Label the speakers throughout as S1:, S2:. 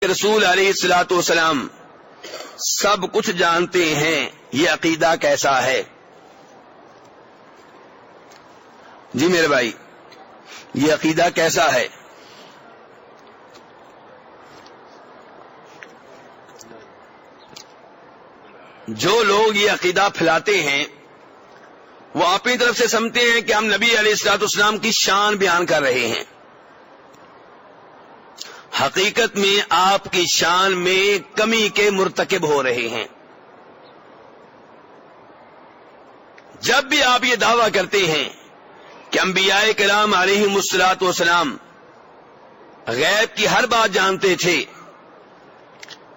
S1: رسول علیہ الصلوۃ والسلام سب کچھ جانتے ہیں، یہ عقیدہ کیسا ہے؟ جی میرے بھائی، یہ عقیدہ کیسا ہے؟ جو لوگ یہ عقیدہ پھیلاتے ہیں وہ اپنی طرف سے سمجھتے ہیں کہ ہم نبی علیہ الصلوۃ والسلام کی شان بیان کر رہے ہیں۔ حقیقت میں آپ کی شان میں کمی کے مرتکب ہو رہے ہیں۔ جب بھی آپ یہ دعویٰ کرتے ہیں کہ انبیاء کرام علیہم الصلوۃ والسلام غیب کی ہر بات جانتے تھے،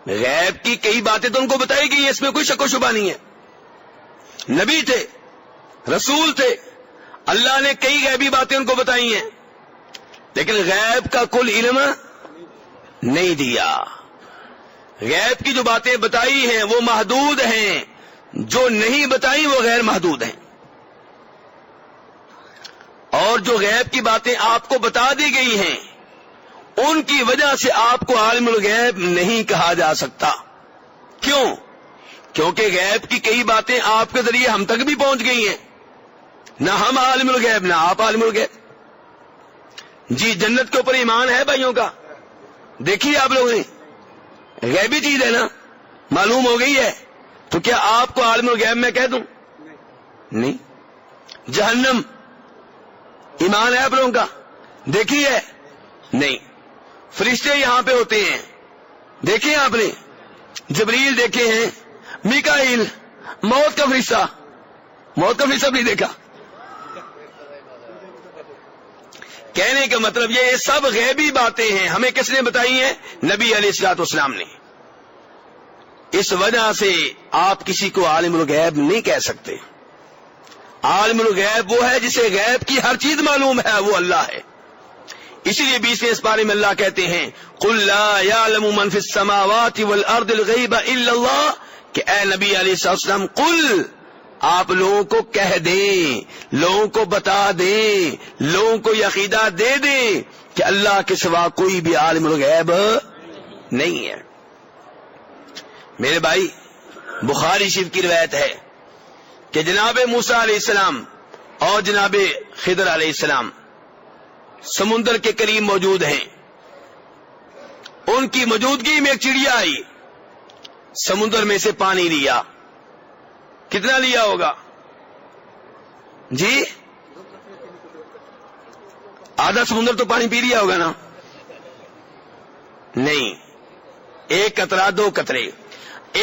S1: غیب کی کئی باتیں تو ان کو بتائی گئی ہیں، اس میں کوئی شک و شبہ نہیں ہے۔ نبی تھے، رسول تھے، اللہ نے کئی غیبی باتیں ان کو بتائی ہیں، لیکن غیب کا کل علم نہیں دیا۔ غیب کی جو باتیں بتائی ہیں وہ محدود ہیں، جو نہیں بتائی وہ غیر محدود ہیں، اور جو غیب کی باتیں آپ کو بتا دی گئی ہیں ان کی وجہ سے آپ کو عالم الغیب نہیں کہا جا سکتا۔ کیوں؟ کیونکہ غیب کی کئی باتیں آپ کے ذریعے ہم تک بھی پہنچ گئی ہیں، نہ ہم عالم الغیب نہ آپ عالم الغیب۔ جی جنت کے اوپر ایمان ہے بھائیوں کا، دیکھیے آپ لوگوں نے، غیبی چیز ہے نا، معلوم ہو گئی ہے، تو کیا آپ کو عالم الغیب میں کہہ دوں؟ نہیں۔ جہنم ایمان ہے آپ لوگوں کا، دیکھی ہے؟ نہیں۔ فرشتے یہاں پہ ہوتے ہیں، دیکھیں آپ نے؟ جبریل دیکھے ہیں، میکائیل، موت کا فرشتہ، موت کا فرشتہ بھی دیکھا۔ کہنے کا مطلب یہ سب غیبی باتیں ہیں، ہمیں کس نے بتائی ہیں؟ نبی علیہ الصلوۃ والسلام نے۔ اس وجہ سے آپ کسی کو عالم الغیب نہیں کہہ سکتے۔ عالم الغیب وہ ہے جسے غیب کی ہر چیز معلوم ہے، وہ اللہ ہے۔ اسی لیے 20ویں اس بارے میں اللہ کہتے ہیں قُلْ لَا يَعْلَمُ مَنْ فِي السَّمَاوَاتِ وَالْأَرْضِ الْغَيْبَ إِلَّا اللَّهُ، کہ اے نبی علیہ السلام قل، آپ لوگوں کو کہہ دیں، لوگوں کو بتا دیں، لوگوں کو یہ عقیدہ دے دیں کہ اللہ کے سوا کوئی بھی عالم الغیب نہیں ہے۔ میرے بھائی، بخاری شریف کی روایت ہے کہ جناب موسیٰ علیہ السلام اور جناب خضر علیہ السلام سمندر کے قریب موجود ہیں۔ ان کی موجودگی میں ایک چڑیا آئی، سمندر میں سے پانی لیا۔ کتنا لیا ہوگا؟ جی آدھا سمندر تو پانی پی لیا ہوگا نا؟ نہیں، ایک قطرہ، دو قطرے،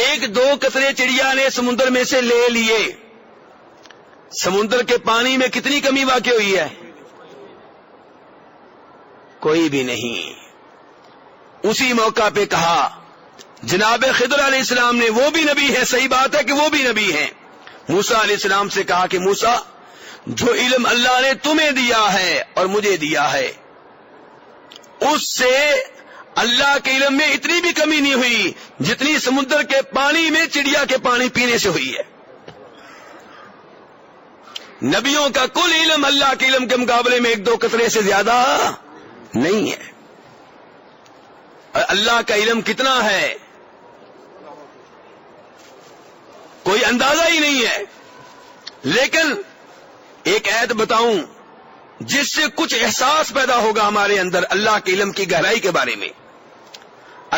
S1: ایک دو قطرے چڑیا نے سمندر میں سے لے لیے۔ سمندر کے پانی میں کتنی کمی واقع ہوئی ہے؟ کوئی بھی نہیں۔ اسی موقع پہ کہا جناب خضر علیہ السلام نے، وہ بھی نبی ہے، صحیح بات ہے کہ وہ بھی نبی ہیں۔ موسیٰ علیہ السلام سے کہا کہ موسیٰ، جو علم اللہ نے تمہیں دیا ہے اور مجھے دیا ہے، اس سے اللہ کے علم میں اتنی بھی کمی نہیں ہوئی جتنی سمندر کے پانی میں چڑیا کے پانی پینے سے ہوئی ہے۔ نبیوں کا کل علم اللہ کے علم کے مقابلے میں ایک دو قطرے سے زیادہ نہیں ہے، اور اللہ کا علم کتنا ہے کوئی اندازہ ہی نہیں ہے۔ لیکن ایک آیت بتاؤں جس سے کچھ احساس پیدا ہوگا ہمارے اندر اللہ کے علم کی گہرائی کے بارے میں۔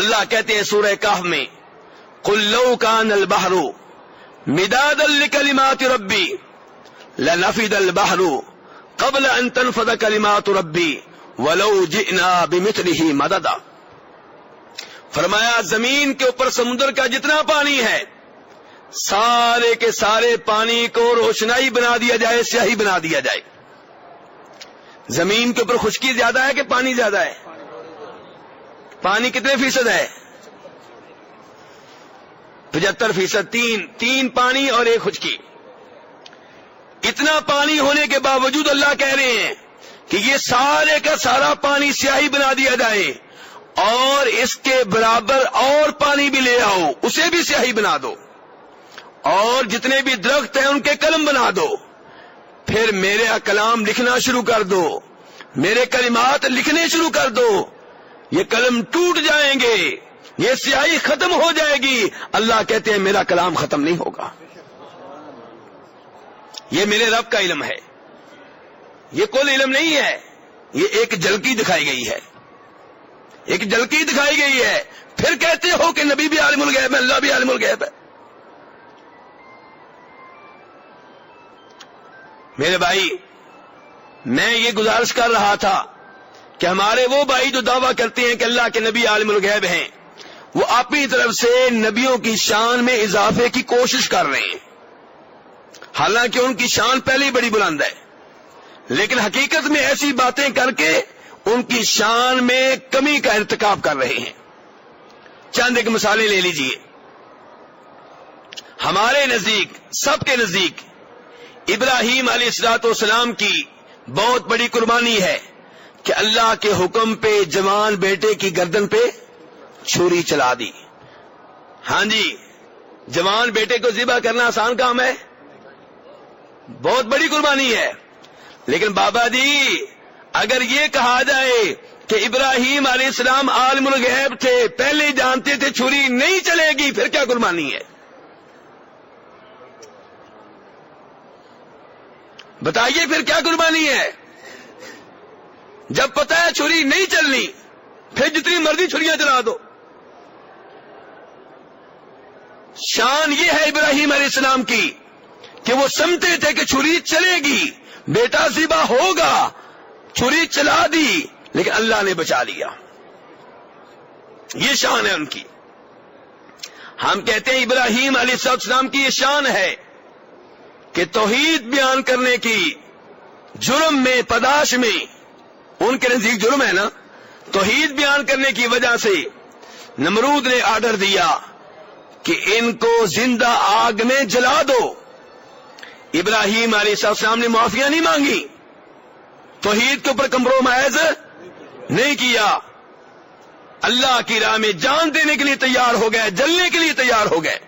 S1: اللہ کہتے ہیں سورہ کہف میں قُلْ لَوْ كَانَ الْبَحْرُ مِدَادًا لِكَلِمَاتِ رَبِّي لَنَفِدَ الْبَحْرُ قَبْلَ أَن تَنفَدَ كَلِمَاتُ رَبِّي وَلَوْ جِئْنَا بِمِثْلِهِ مَدَدًا۔ فرمایا زمین کے اوپر سمندر کا جتنا پانی ہے، سارے کے سارے پانی کو روشنائی بنا دیا جائے، سیاہی بنا دیا جائے۔ زمین کے اوپر خشکی زیادہ ہے کہ پانی زیادہ ہے؟ پانی کتنے فیصد ہے؟ 75%۔ تین پانی اور ایک خشکی۔ اتنا پانی ہونے کے باوجود اللہ کہہ رہے ہیں کہ یہ سارے کا سارا پانی سیاہی بنا دیا جائے، اور اس کے برابر اور پانی بھی لے آؤ، اسے بھی سیاہی بنا دو، اور جتنے بھی درخت ہیں ان کے قلم بنا دو، پھر میرے کلام لکھنا شروع کر دو، میرے کلمات لکھنے شروع کر دو، یہ قلم ٹوٹ جائیں گے یہ سیاہی ختم ہو جائے گی. اللہ کہتے ہیں میرا کلام ختم نہیں ہوگا. یہ میرے رب کا علم ہے, یہ کل علم نہیں ہے, یہ ایک جھلکی دکھائی گئی ہے, ایک جھلکی دکھائی گئی ہے. پھر کہتے ہو کہ نبی بھی عالم الغیب ہے, اللہ بھی عالم الغیب ہے. میرے بھائی, میں یہ گزارش کر رہا تھا کہ ہمارے وہ بھائی جو دعویٰ کرتے ہیں کہ اللہ کے نبی عالم الغیب ہیں, وہ اپنی طرف سے نبیوں کی شان میں اضافے کی کوشش کر رہے ہیں. حالانکہ ان کی شان پہلے ہی بڑی بلند ہے, لیکن حقیقت میں ایسی باتیں کر کے ان کی شان میں کمی کا ارتکاب کر رہے ہیں. چند ایک مثالیں لے لیجئے. ہمارے نزدیک, سب کے نزدیک, ابراہیم علیہ الصلوۃ والسلام کی بہت بڑی قربانی ہے کہ اللہ کے حکم پہ جوان بیٹے کی گردن پہ چھری چلا دی. ہاں جی, جوان بیٹے کو ذبح کرنا آسان کام ہے, بہت بڑی قربانی ہے. لیکن بابا جی, اگر یہ کہا جائے کہ ابراہیم علیہ السلام عالم الغیب تھے, پہلے جانتے تھے چھری نہیں چلے گی, پھر کیا قربانی ہے؟ بتائیے پھر کیا قربانی ہے؟ جب پتہ ہے چھری نہیں چلنی, پھر جتنی مرضی چھریاں چلا دو. شان یہ ہے ابراہیم علیہ السلام کی کہ وہ سمجھتے تھے کہ چھری چلے گی, بیٹا ذبح ہوگا, چھری چلا دی, لیکن اللہ نے بچا لیا. یہ شان ہے ان کی. ہم کہتے ہیں ابراہیم علیہ السلام کی یہ شان ہے کہ توحید بیان کرنے کی جرم میں, پاداش میں, ان کے نزدیک جرم ہے نا, توحید بیان کرنے کی وجہ سے نمرود نے آرڈر دیا کہ ان کو زندہ آگ میں جلا دو. ابراہیم علیہ السلام نے معافیاں نہیں مانگی, توحید کے اوپر کمپرومائز نہیں کیا, اللہ کی راہ میں جان دینے کے لیے تیار ہو گئے, جلنے کے لیے تیار ہو گئے.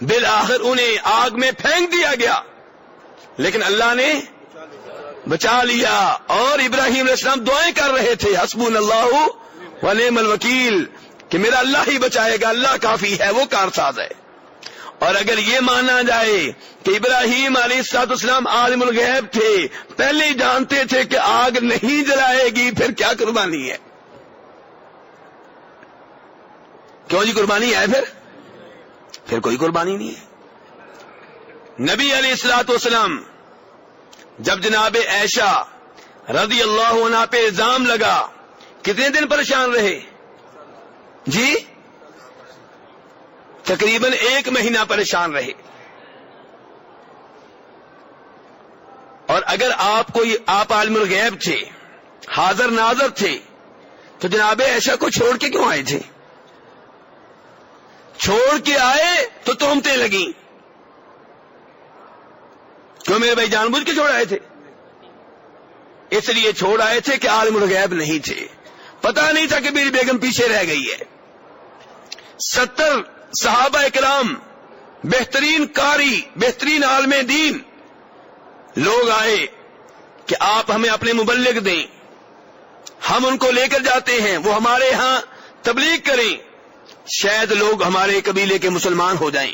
S1: بالآخر انہیں آگ میں پھینک دیا گیا, لیکن اللہ نے بچا لیا. اور ابراہیم علیہ السلام دعائیں کر رہے تھے, حسبنا اللہ و نعم الوکیل, کہ میرا اللہ ہی بچائے گا, اللہ کافی ہے, وہ کارساز ہے. اور اگر یہ مانا جائے کہ ابراہیم علیہ السلام عالم الغیب تھے, پہلے ہی جانتے تھے کہ آگ نہیں جلائے گی, پھر کیا قربانی ہے؟ کیوں جی قربانی ہے؟ پھر کوئی قربانی نہیں ہے. نبی علیہ الصلوۃ والسلام جب جناب عائشہ رضی اللہ عنہا پہ الزام لگا, کتنے دن پریشان رہے جی؟ تقریباً 1 مہینہ پریشان رہے. اور اگر آپ عالم الغیب تھے, حاضر ناظر تھے, تو جناب عائشہ کو چھوڑ کے کیوں آئے تھے؟ چھوڑ کے آئے تو تہمتیں لگیں. کیوں میرے بھائی جان بوجھ کے چھوڑ آئے تھے؟ اس لیے چھوڑ آئے تھے کہ عالم الغیب نہیں تھے, پتہ نہیں تھا کہ میری بیگم پیچھے رہ گئی ہے. 70 صحابہ کرام, بہترین قاری, بہترین عالم دین لوگ آئے کہ آپ ہمیں اپنے مبلغ دیں, ہم ان کو لے کر جاتے ہیں, وہ ہمارے ہاں تبلیغ کریں, شاید لوگ ہمارے قبیلے کے مسلمان ہو جائیں.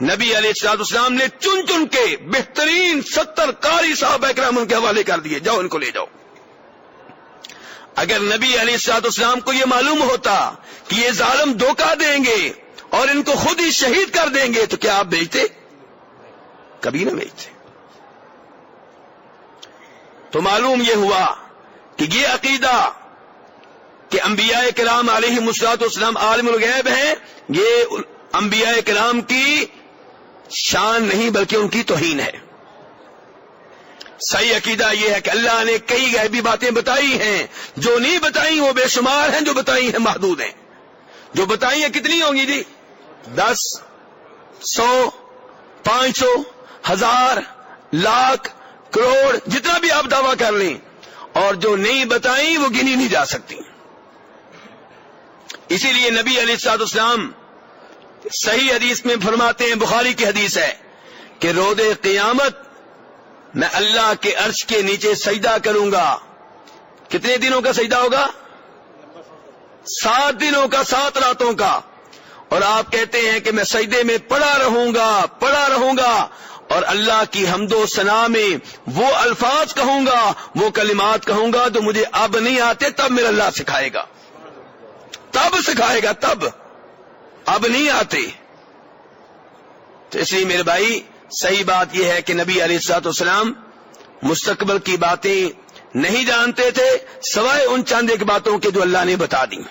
S1: نبی علیہ السلام نے چن چن کے بہترین 70 قاری صحابہ کرام ان کے حوالے کر دیے, جاؤ ان کو لے جاؤ. اگر نبی علیہ السلام کو یہ معلوم ہوتا کہ یہ ظالم دھوکہ دیں گے اور ان کو خود ہی شہید کر دیں گے, تو کیا آپ بھیجتے؟ کبھی نہ بھیجتے. تو معلوم یہ ہوا کہ یہ عقیدہ کہ انبیاء کرام علیہ السلام عالم الغیب ہیں, یہ انبیاء کرام کی شان نہیں بلکہ ان کی توہین ہے. صحیح عقیدہ یہ ہے کہ اللہ نے کئی غیبی باتیں بتائی ہیں, جو نہیں بتائی وہ بے شمار ہیں, جو بتائی ہیں محدود ہیں. جو بتائی ہیں کتنی ہوں گی جی؟ 10, 100, 500, 1000, لاکھ, کروڑ, جتنا بھی آپ دعویٰ کر لیں. اور جو نہیں بتائیں وہ گنی نہیں جا سکتی. اسی لیے نبی علیہ السلام صحیح حدیث میں فرماتے ہیں, بخاری کی حدیث ہے, کہ روز قیامت میں اللہ کے عرش کے نیچے سجدہ کروں گا. کتنے دنوں کا سجدہ ہوگا؟ 7 دنوں کا 7 راتوں کا، اور آپ کہتے ہیں کہ میں سجدے میں پڑا رہوں گا اور اللہ کی حمد و ثنا میں وہ الفاظ کہوں گا، وہ کلمات کہوں گا تو مجھے اب نہیں آتے، تب میرا اللہ سکھائے گا، تب اب نہیں آتے۔ تو اس لیے میرے بھائی صحیح بات یہ ہے کہ نبی علیہ الصلوۃ والسلام مستقبل کی باتیں نہیں جانتے تھے سوائے ان چند ایک باتوں کے جو اللہ نے بتا دی۔